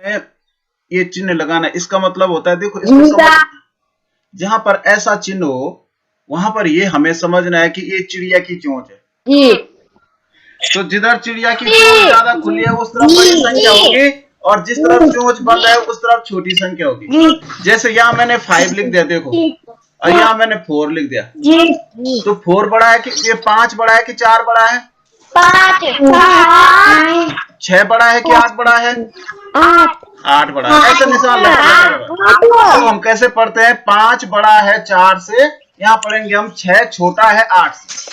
ये चिन्ह लगाना, इसका मतलब होता है, देखो इसका समझ, जहां पर ऐसा चिन्ह हो वहां पर ये हमें समझना है कि ये चिड़िया की चोंच है। तो जिधर चिड़िया की चोंच ज्यादा खुली है उस तरफ बड़ी संख्या होगी, और जिस तरफ चोंच बंद है उस तरफ छोटी संख्या होगी। जैसे यहाँ मैंने 5 लिख दिया, देखो, और यहाँ मैंने 4 लिख दिया। तो 4 बड़ा है कि ये 5 बड़ा है कि 4 बड़ा है? 6 बड़ा है कि 8 बड़ा है? 8 बड़ा है। ऐसा निशान लगता। तो हम कैसे पढ़ते हैं? 5 बड़ा है 4 से, यहाँ पढ़ेंगे हम 6 छोटा है 8 से।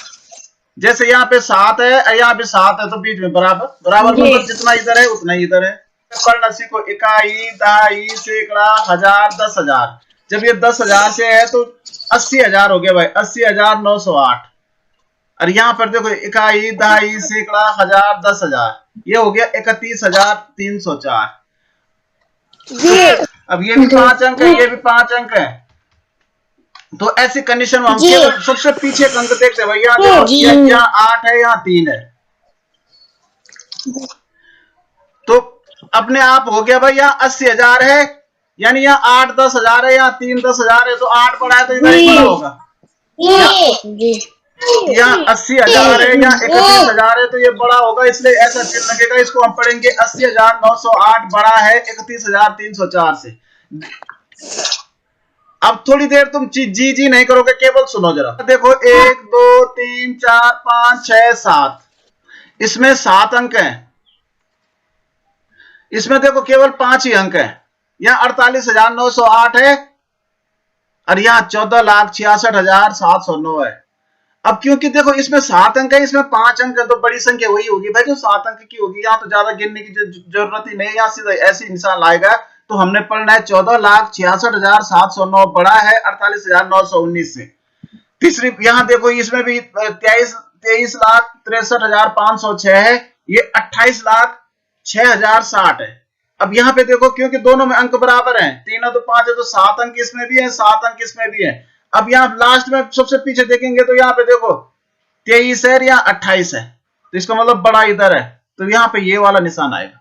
जैसे यहाँ पे 7 है, यहाँ पे 7 है, तो बीच में बराबर बराबर, मतलब जितना इधर है उतना इधर है। पढ़ना सीखो, इकाई, दहाई, सैकड़ा, हजार, 10,000। जब ये 10,000 से है तो 80,000 हो गया भाई, 80,908। और यहाँ पर देखो, इकाई, दहाई, सैकड़ा, हजार, 10,000, ये हो गया 31,304। अब ये भी 5 अंक है, ये भी 5 अंक है। तो ऐसी कंडीशन में हम केवल सबसे पीछे का अंक देखते हैं भैया, यहाँ 8 है, यहाँ 3 है, तो अपने आप हो गया भाई, यहाँ 80,000 है, यानी यहाँ 8 10,000 है, यहाँ 3 10,000 है, तो 8 बड़ा है तो इधर ही बड़ा होगा। यहाँ 80,000 है, यहाँ 31,000 है, तो ये बड़ा होगा, इसलिए ऐसा चिन्ह लगेगा। इसको हम पढ़ेंगे 80,908 बड़ा है 31,304 से। अब थोड़ी देर तुम जी नहीं करोगे, केवल सुनो जरा। देखो 1 2 3 4 5 6 7, इसमें 7 अंक हैं, इसमें देखो केवल 5 ही अंक है। यहाँ 48,908 है, और यहाँ 14,66,709 है। अब क्योंकि देखो इसमें 7 अंक है, इसमें 5 अंक है, तो बड़ी संख्या वही होगी भाई जो 7 अंक की होगी। यहाँ तो ज्यादा गिनने की जरूरत ही नहीं, यहाँ सीधा ऐसे निशान लाएगा। तो हमने पढ़ना है 14,66,709 बड़ा है 48,919 से। तीसरी, यहाँ देखो इसमें भी 23,63,506 है, ये 28,06,060 है। अब यहाँ पे देखो, क्योंकि दोनों में अंक बराबर हैं, 3 है तो 5 है, तो 7 अंक इसमें भी है, 7 अंक इसमें भी है। अब यहाँ लास्ट में सबसे पीछे देखेंगे तो यहाँ पे देखो 23 है, यहाँ 28 है, तो इसका मतलब बड़ा इधर है, तो यहाँ पे ये वाला निशान आएगा।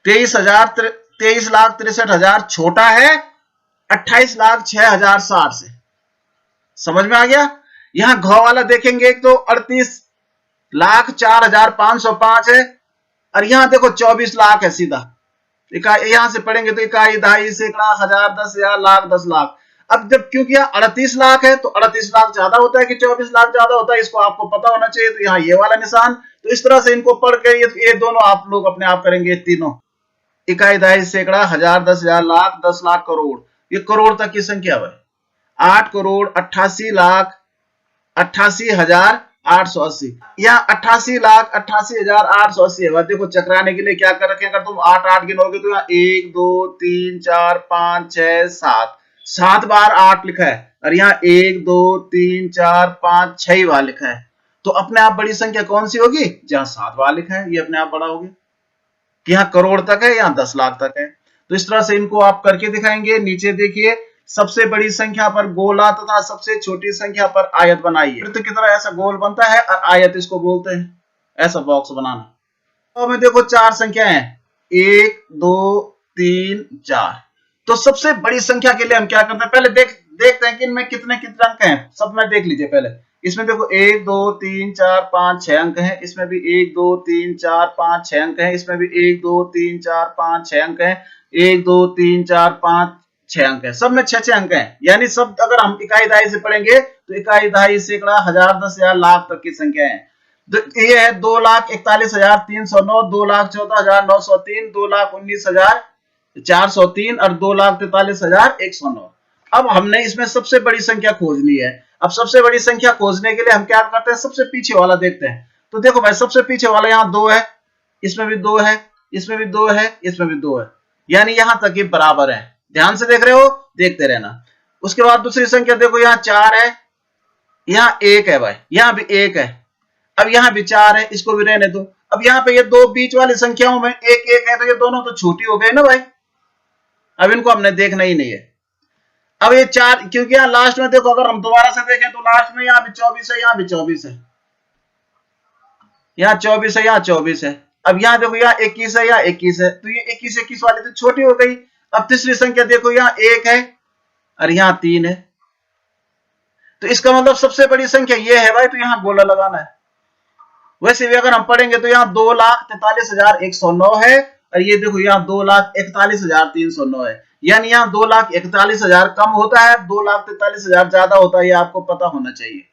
23,63,000 छोटा है 28,06,060 से। समझ में आ गया? यहाँ घ वाला देखेंगे तो 38,04,505 है, और यहाँ देखो 24 लाख है सीधा। यहाँ से पढ़ेंगे तो इकाई, दहाई, सैकड़ा, हजार, 10,000, लाख, 10 लाख। अब जब क्योंकि यहाँ 38 लाख है, तो 38 लाख ज्यादा होता है कि 24 लाख ज्यादा होता है, इसको आपको पता होना चाहिए। तो यहाँ ये वाला निशान, तो इस तरह से इनको पढ़ के ये दोनों आप लोग अपने आप करेंगे, तीनों, इकाई, दहाई, सैकड़ा, हजार, 10,000, लाख, 10 लाख, करोड़। ये करोड़ तक की संख्या है, 8,88,88,880। यहाँ 88,88,880 है। देखो चकराने के लिए क्या कर रखे हैं, अगर तुम 8 8 गिनोगे तो यहाँ 1 2 3 4 5 6 7, 7 बार 8 लिखा है, और यहाँ 1 2 3 4 5 6 बार लिखा है। तो अपने आप बड़ी संख्या कौन सी होगी? जहां 7 बार लिखा है, ये अपने आप बड़ा होगी। कि यहाँ करोड़ तक है, यहाँ 10 लाख तक है। तो इस तरह से इनको आप करके दिखाएंगे। नीचे देखिए, सबसे बड़ी संख्या पर गोला तथा सबसे छोटी संख्या पर आयत बनाइए। वृत्त की तरह ऐसा गोल बनता है, और आयत इसको बोलते हैं, ऐसा बॉक्स बनाना। तो में देखो 4 संख्या है, 1 2 3 4। तो सबसे बड़ी संख्या के लिए हम क्या करते हैं, पहले देखते हैं कि इनमें कितने कितने अंक हैं। सब में देख लीजिए पहले। इसमें देखो 1 2 3 4 5 6 अंक हैं, इसमें भी 1 2 3 4 5 6 अंक हैं, इसमें भी 1 2 3 4 5 6 अंक हैं, 1 2 3 4 5 6 अंक है, सब में 6 6 अंक हैं। यानी सब अगर हम इकाई दहाई से पढ़ेंगे तो इकाई, दहाई, सैकड़ा, हजार, 10,000, लाख तक की संख्या है। तो ये है 2,41,309, 2,14,903, 2,19,403 और 2,43,109। अब हमने इसमें सबसे बड़ी संख्या खोजनी है। अब सबसे बड़ी संख्या खोजने के लिए हम क्या करते हैं, सबसे पीछे वाला देखते हैं। तो देखो भाई, सबसे पीछे वाला यहाँ 2 है, इसमें भी 2 है, इसमें भी 2 है, इसमें भी 2 है, यानी यहां तक ये बराबर है। ध्यान से देख रहे हो, देखते रहना। उसके बाद दूसरी संख्या देखो, यहाँ 4 है, यहाँ 1 है भाई, यहाँ भी 1 है, अब यहाँ भी 4 है, इसको भी रहने दो। अब यहाँ पे ये 2 बीच वाली संख्याओं में 1 1 है, तो ये दोनों तो छोटी हो गई ना भाई, अब इनको हमने देखना ही नहीं है। अब ये 4, क्योंकि यहाँ लास्ट में देखो, अगर हम दोबारा से देखें तो लास्ट में यहाँ भी 24 है, यहाँ भी 24 है, यहाँ 24 है, यहाँ 24 है, अब यहाँ देखो यहाँ 21 है, यहाँ 21 है, तो ये 21 वाली तो छोटी हो गई। अब तीसरी संख्या देखो यहाँ 1 है और यहाँ 3 है, तो इसका मतलब सबसे बड़ी संख्या ये है भाई, तो यहाँ गोला लगाना है। वैसे भी अगर हम पढ़ेंगे तो यहाँ 2,43,109 है और ये देखो यहाँ 2,41,309 है, यानी यहाँ 2,41,000 कम होता है, 2,43,000 ज्यादा होता है, ये आपको पता होना चाहिए।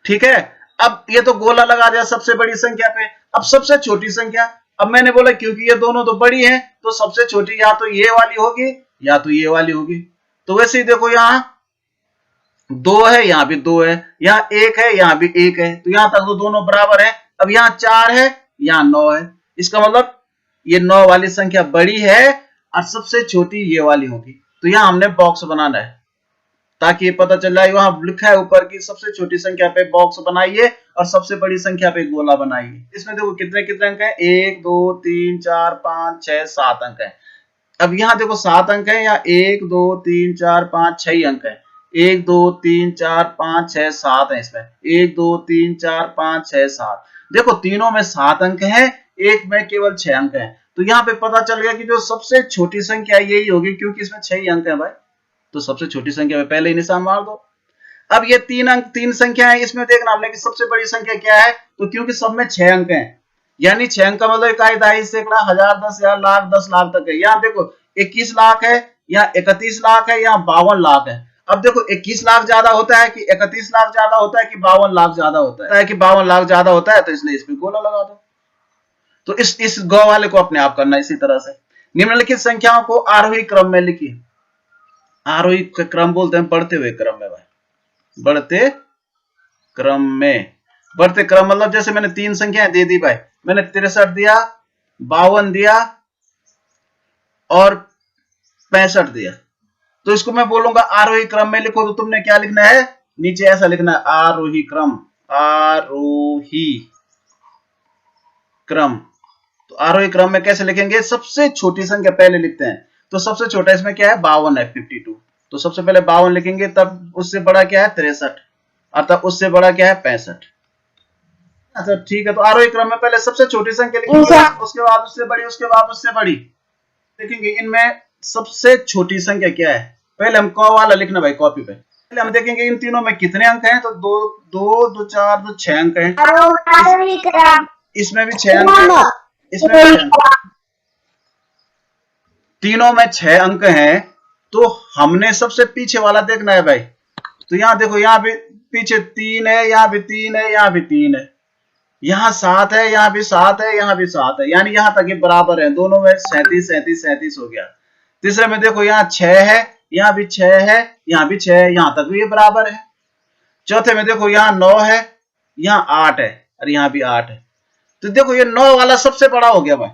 ठीक है, अब ये तो गोला लगा दिया सबसे बड़ी संख्या पे। अब सबसे छोटी संख्या, अब मैंने बोला क्योंकि ये दोनों तो बड़ी हैं तो सबसे छोटी या तो ये वाली होगी या तो ये वाली होगी। तो वैसे ही देखो यहाँ 2 है, यहाँ भी 2 है, यहाँ 1 है, यहाँ भी 1 है, तो यहाँ तक तो दोनों बराबर है। अब यहाँ 4 है, यहाँ 9 है, इसका मतलब ये 9 वाली संख्या बड़ी है और सबसे छोटी ये वाली होगी। तो यहाँ हमने बॉक्स बनाना है ताकि ये पता चल जाए, वहां लिखा है ऊपर की सबसे छोटी संख्या पे बॉक्स बनाइए और सबसे बड़ी संख्या पे गोला बनाइए। इसमें देखो कितने कितने अंक है, 1 2 3 4 5 6 7 अंक है। अब यहाँ देखो 7 अंक है, यहाँ 1 2 3 4 5 6 अंक है, 1 2 3 4 5 6 7 है, इसमें 1 2 3 4 5 6 7। देखो तीनों में 7 अंक है, एक में केवल 6 अंक है, तो यहाँ पे पता चल गया कि जो सबसे छोटी संख्या यही होगी क्योंकि इसमें 6 ही अंक है भाई, तो सबसे छोटी संख्या में पहले ही निशान मार दो। अब ये 3 संख्या है, इसमें देखना हमने कि सबसे बड़ी संख्या क्या है, तो क्योंकि सब में 6 अंक हैं, यानी 6 अंक का मतलब इकाई, दहाई, सैकड़ा, हजार, 10,000, लाख, 10 लाख तक है। यहाँ देखो 21 लाख है, यहाँ 31 लाख है, यहाँ 52 लाख है। अब देखो 21 लाख ज्यादा होता है कि 31 लाख ज्यादा होता है कि 52 लाख ज्यादा होता है, कि 52 लाख ज्यादा होता है, तो इसलिए इस पे गोला लगा दो। तो इस गौ वाले को अपने आप करना इसी तरह से। निम्नलिखित संख्याओं को आरोही क्रम में लिखिए। आरोही क्रम बोलते हैं बढ़ते हुए क्रम में भाई, बढ़ते क्रम में। बढ़ते क्रम मतलब जैसे मैंने 3 संख्याएं दे दी भाई, मैंने 63 दिया, 52 दिया और 65 दिया, तो इसको मैं बोलूंगा आरोही क्रम में लिखो। तो तुमने क्या लिखना है, नीचे ऐसा लिखना है, आरोही क्रम, आरोही क्रम। तो आरोही क्रम में कैसे लिखेंगे, सबसे छोटी संख्या पहले लिखते हैं, तो सबसे छोटा इसमें क्या है, 52 है, 52, तो सबसे पहले 52 लिखेंगे, तब उससे बड़ा क्या है 63, और तब उससे बड़ा क्या है 65। अच्छा ठीक है, तो आरोही क्रम में पहले सबसे छोटी संख्या लिखेंगे, उसके बाद उससे बड़ी, उसके बाद उससे बड़ी। देखेंगे इनमें सबसे छोटी संख्या क्या है, पहले हम क वाला लिखना भाई कॉपी पे। पहले हम देखेंगे इन तीनों में कितने अंक हैं, तो 2 2 2 4 2 6 अंक हैं, इसमें भी 6 अंक है, इसमें भी 6 अंक, तीनों में 6 अंक हैं। तो हमने सबसे पीछे वाला देखना है भाई, तो यहाँ देखो यहाँ भी पीछे 3 है, यहाँ भी 3 है, यहाँ भी 3 है, यहाँ 7 है, यहाँ भी 7 है, यहाँ भी 7 है, यानी यहाँ तक ये बराबर है, दोनों में 37 37 37 हो गया। तीसरे में देखो यहाँ 6 है, यहाँ भी 6 है, यहाँ भी 6 है, यहाँ तक भी ये बराबर है। चौथे में देखो यहाँ 9 है, यहाँ 8 है और यहाँ भी 8 है, तो देखो ये 9 वाला सबसे बड़ा हो गया भाई,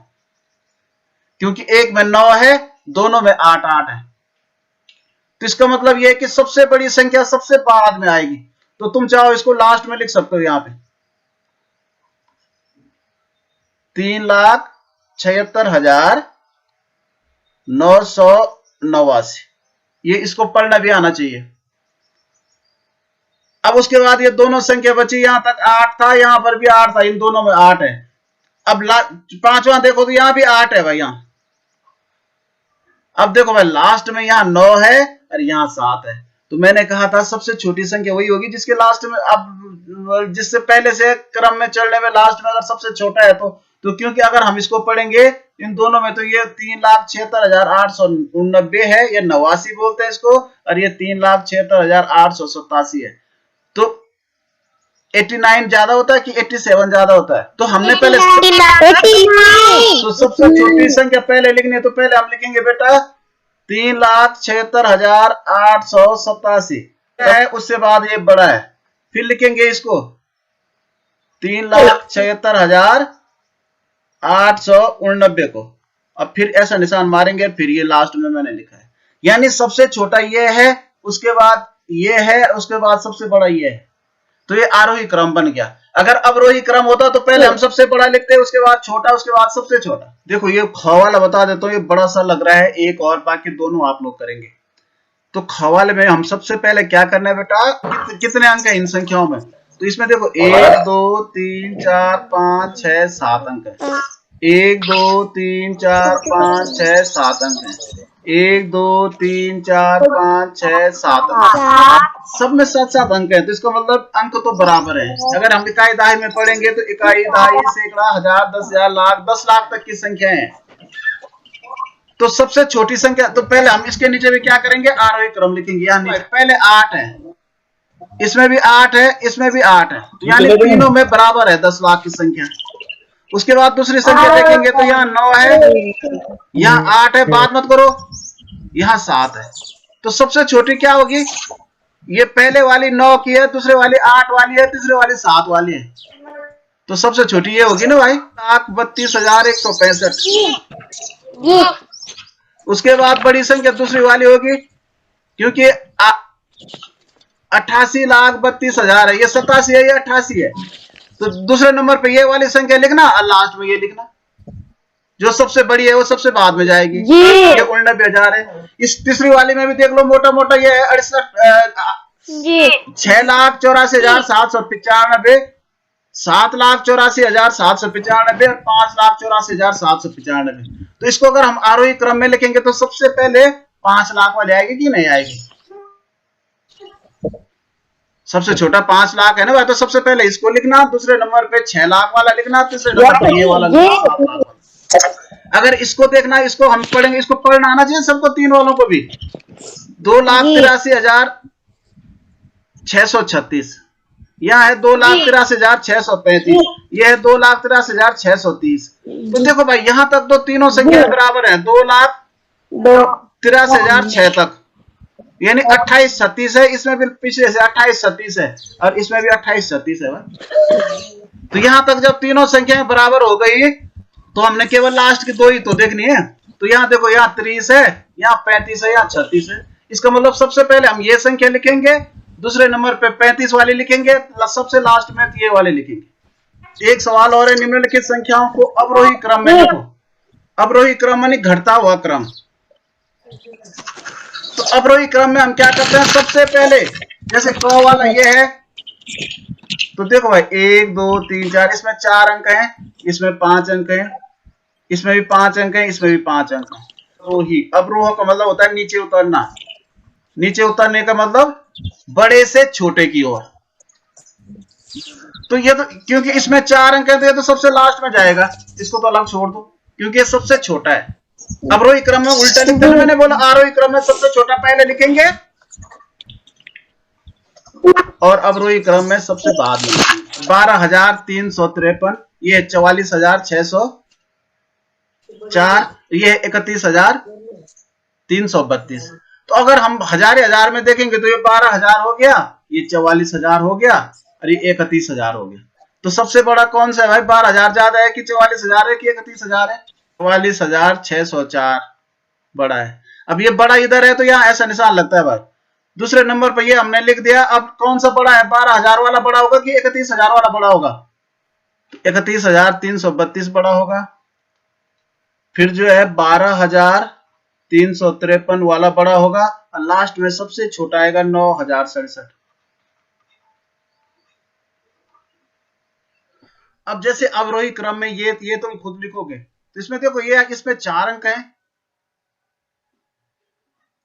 क्योंकि एक में 9 है, दोनों में 8 8 है। तो इसका मतलब यह है कि सबसे बड़ी संख्या सबसे बाद में आएगी, तो तुम चाहो इसको लास्ट में लिख सकते हो, यहाँ पे 3,76,989, ये इसको पढ़ना भी आना चाहिए। अब उसके बाद ये दोनों संख्या बची, यहां तक 8 था, यहां पर भी 8 था, इन दोनों में 8 है। अब पांचवा देखो तो यहां भी 8 है भाई, यहां अब देखो भाई लास्ट में यहाँ 9 है और यहाँ 7 है, तो मैंने कहा था सबसे छोटी संख्या वही होगी जिसके लास्ट में, अब जिससे पहले से क्रम में चलने में लास्ट में अगर सबसे छोटा है तो क्योंकि अगर हम इसको पढ़ेंगे इन दोनों में, तो ये 3,76,889 है, ये 89 बोलते हैं इसको, और ये 3,76,887 है। तो 89 ज्यादा होता है कि 87 ज्यादा होता है, तो हमने पहले तो सबसे छोटी संख्या पहले लिखनी है, तो पहले हम लिखेंगे बेटा 3,76,887 है, उससे बाद ये बड़ा है, फिर लिखेंगे इसको 3,76,889 को, अब फिर ऐसा निशान मारेंगे, फिर ये लास्ट में मैंने लिखा है, यानी सबसे छोटा ये है, उसके बाद ये है, उसके बाद सबसे बड़ा ये है, तो ये आरोही क्रम बन गया। अगर अवरोही क्रम होता तो पहले हम सबसे बड़ा लिखते, उसके बाद छोटा, उसके बाद सबसे छोटा। देखो ये ख वाला बता देता हूँ, ये बड़ा सा लग रहा है एक, और बाकी दोनों आप लोग करेंगे। तो ख वाले में हम सबसे पहले क्या करना है बेटा, कितने अंक है इन संख्याओं में, तो इसमें देखो 1 2 3 4 5 6 7 अंक है। 1 2 3 4 5 6 7 अंक है। 1 2 3 4 5 6 7 अंक, सब में 7 7 अंक है। तो इसका मतलब अंक तो बराबर है। अगर हम इकाई दहाई में पढ़ेंगे तो इकाई, दहाई, सैकड़ा, हजार, 10,000, लाख, 10 लाख तक की संख्या है। तो सबसे छोटी संख्या, तो पहले हम इसके नीचे भी क्या करेंगे, आरोही क्रम लिखेंगे। यहाँ नीचे पहले 8 है, इसमें भी 8 है, इसमें भी 8 है, यानी तीनों में बराबर है 10 लाख की संख्या। उसके बाद दूसरी संख्या देखेंगे तो यहाँ 9 है, यहाँ 8 है, बात मत करो, यहाँ 7 है। तो सबसे छोटी क्या होगी, ये पहले वाली 9 की है, दूसरे वाली 8 वाली है, तीसरे वाली 7 वाली है। तो सबसे छोटी ये होगी ना भाई, 1,32,165। उसके बाद बड़ी संख्या दूसरी वाली होगी, क्योंकि 88,32,000 है, ये 87 है, ये 88 है। तो दूसरे नंबर पे ये वाली संख्या लिखना और लास्ट में ये लिखना। जो सबसे बड़ी है वो सबसे बाद में जाएगी। ये 89,000 है। इस तीसरी वाली में भी देख लो, मोटा मोटा ये है 6,84,795, 7,84,795 और 5,84,795। तो इसको अगर हम आरोही क्रम में लिखेंगे तो सबसे पहले 5 लाख वाली आएगी कि नहीं आएगी? सबसे छोटा 5 लाख है ना भाई, तो सबसे पहले इसको लिखना, दूसरे नंबर पे 6 लाख वाला लिखना, तीसरे नंबर पे ये वाला लिखना, 7 लाख वाला। अगर इसको देखना, इसको हम पढ़ेंगे, इसको पढ़ना आना चाहिए सबको, तीन वालों को भी। 2,83,636, यहाँ है 2,83,635, यह है 2,83,630। तो देखो भाई, यहाँ तक तो तीनों संख्या बराबर है, 2,83,600 तक, यानी 28,36 है। इसमें भी पिछले से 28,36 है और इसमें भी 28,36 है भाई। तो यहाँ तक जब तीनों संख्याएं बराबर हो गई तो हमने केवल लास्ट की दो ही तो देखनी है। तो यहाँ देखो, यहाँ 30 है, यहाँ 35 है, यहाँ 36 है। इसका मतलब सबसे पहले हम ये संख्या लिखेंगे, दूसरे नंबर पे 35 वाली लिखेंगे, सबसे लास्ट में ये वाले लिखेंगे। एक सवाल और है, निम्नलिखित संख्याओं को अवरोही क्रम में लिखो। अवरोही क्रम यानी घटता हुआ क्रम। तो अवरोही क्रम में हम क्या करते हैं, सबसे पहले जैसे क वाला ये है, तो देखो भाई 1 2 3 4, इसमें 4 अंक हैं, इसमें 5 अंक हैं, इसमें भी 5 अंक हैं, इसमें भी 5 अंक हैं। अवरोही, अवरोह का मतलब होता है नीचे उतरना। नीचे उतरने का मतलब बड़े से छोटे की ओर। तो ये तो क्योंकि इसमें 4 अंक है तो ये तो सबसे लास्ट में जाएगा, इसको तो अलग छोड़ दो क्योंकि ये सबसे छोटा है। अवरोही क्रम में उल्टा लिखते हैं, मैंने बोला आरोही क्रम में सबसे छोटा पहले लिखेंगे और अवरोही क्रम में सबसे बाद में। 12,353, ये 44,604, ये 31,332। तो अगर हम हजार में देखेंगे तो ये 12,000 हो गया, ये 44,000 हो गया और ये 31,000 हो गया। तो सबसे बड़ा कौन सा है भाई, 12,000 ज्यादा है कि 44,000 है कि 31,000 है? 44,604 बड़ा है। अब ये बड़ा इधर है तो यहाँ ऐसा निशान लगता है भाई। दूसरे नंबर पर ये हमने लिख दिया। अब कौन सा बड़ा है, 12,000 वाला बड़ा होगा कि 31,000 वाला बड़ा होगा? 31,332 बड़ा होगा। फिर जो है 12,353 वाला बड़ा होगा और लास्ट में सबसे छोटा आएगा 9,067। अब जैसे अवरोही क्रम में ये तुम खुद लिखोगे तो इसमें देखो, ये इसमें 4 अंक हैं,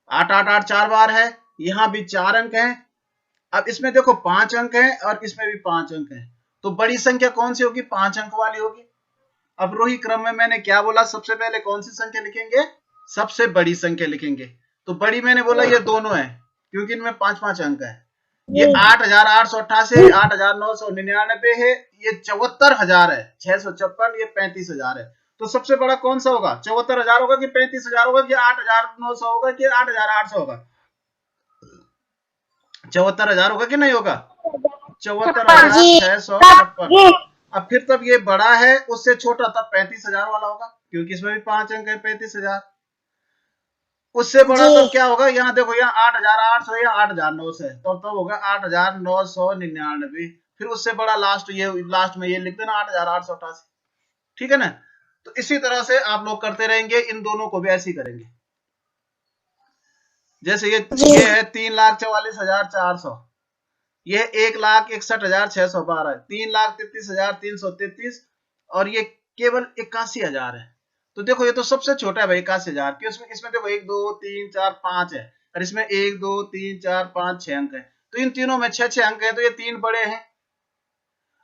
8 8 8 4 बार है, यहां भी 4 अंक हैं। अब इसमें देखो 5 अंक हैं और इसमें भी 5 अंक हैं। तो बड़ी संख्या कौन सी होगी, 5 अंक वाली होगी। अवरोही क्रम में मैंने क्या बोला, सबसे पहले कौन सी संख्या लिखेंगे, सबसे बड़ी संख्या लिखेंगे। तो बड़ी मैंने बोला ये दोनों है क्योंकि इनमें 5 अंक है। ये 8,888, 8,999 है, ये 74,000 है, 656, ये 35,000 है। तो सबसे बड़ा कौन सा होगा, 74,000 होगा कि 35,000 होगा कि 8,900 होगा कि 8,800 होगा? 74,000 होगा कि नहीं होगा? 74,656। अब फिर तब ये बड़ा है, उससे छोटा तब 35,000 वाला होगा क्योंकि इसमें भी 5 अंक है, 35,000। उससे बड़ा तब क्या होगा, यहाँ देखो, यहाँ 8,800 या 8,900 है, तब होगा 8,999। फिर उससे बड़ा लास्ट में ये लिख देना 8,888। ठीक है ना? तो इसी तरह से आप लोग करते रहेंगे, इन दोनों को भी ऐसे ही करेंगे। जैसे ये है 3,44,400, ये 1,61,612 है, 3,33,333 और ये केवल 81,000 है। तो देखो ये तो सबसे छोटा है भाई 81,000, क्यों इसमें देखो 1 2 3 4 5 है और इसमें 1 2 3 4 5 6 अंक है, तो इन तीनों में 6 अंक है, तो ये 3 बड़े हैं।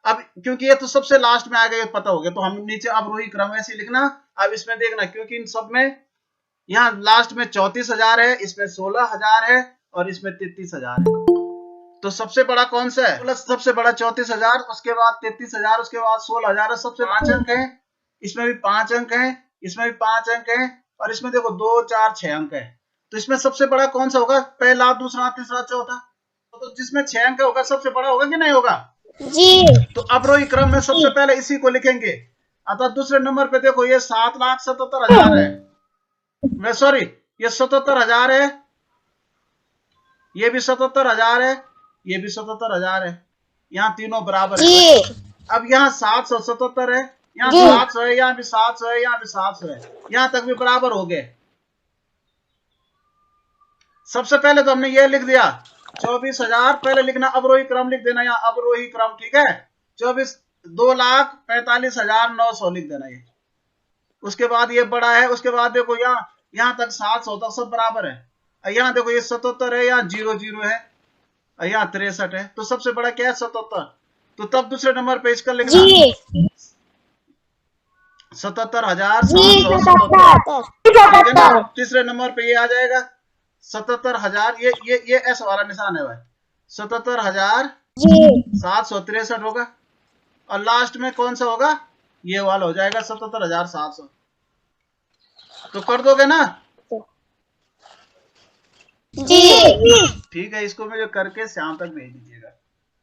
अब क्योंकि ये तो सबसे लास्ट में आ गए पता हो गया, तो हम नीचे अवरोही क्रम ऐसे लिखना। अब इसमें देखना, क्योंकि इन सब में यहाँ लास्ट में 34,000 है, इसमें 16,000 है और इसमें 33,000 है। तो सबसे बड़ा कौन सा है? सबसे बड़ा 34,000, उसके बाद 33,000, उसके बाद 16,000 सबसे 5 अंक है। इसमें भी 5 अंक है, इसमें भी 5 अंक है और इसमें देखो 2 4 6 अंक है। तो इसमें सबसे बड़ा कौन सा होगा? पहला, दूसरा, तीसरा, चौथा। तो जिसमें 6 अंक होगा सबसे बड़ा होगा कि नहीं होगा जी? तो अवरोही क्रम में सबसे पहले इसी को लिखेंगे। अतः दूसरे नंबर पे देखो ये 7,77,000 है, मैं सॉरी ये 77,000 है, ये भी 77,000 है, ये भी 77,000 है, यहाँ तीनों बराबर है। अब यहाँ 777 है, यहाँ 700 है, यहाँ भी 700 है, यहाँ भी 700 है, यहाँ तक भी बराबर हो गए। सबसे पहले तो हमने ये लिख दिया 24,000, पहले लिखना अवरोही क्रम लिख देना, यहाँ अवरोही क्रम, ठीक है। 2,45,900 लिख देना ये। उसके बाद ये बड़ा है, उसके बाद देखो यहाँ तक 700 तक सब बराबर है। यहाँ देखो ये 77 है, यहाँ 00 है, यहाँ 63 है, तो सबसे बड़ा क्या है? 77। तो तब दूसरे नंबर पे इसका लिखना 77,777। तीसरे नंबर पे ये आ जाएगा 77,000, ये ऐसा वाला निशान है भाई, 77,763 होगा। और लास्ट में कौन सा होगा? ये वाला हो जाएगा 77,700। तो कर दोगे ना जी? ठीक है, इसको मुझे करके शाम तक भेज दीजिए।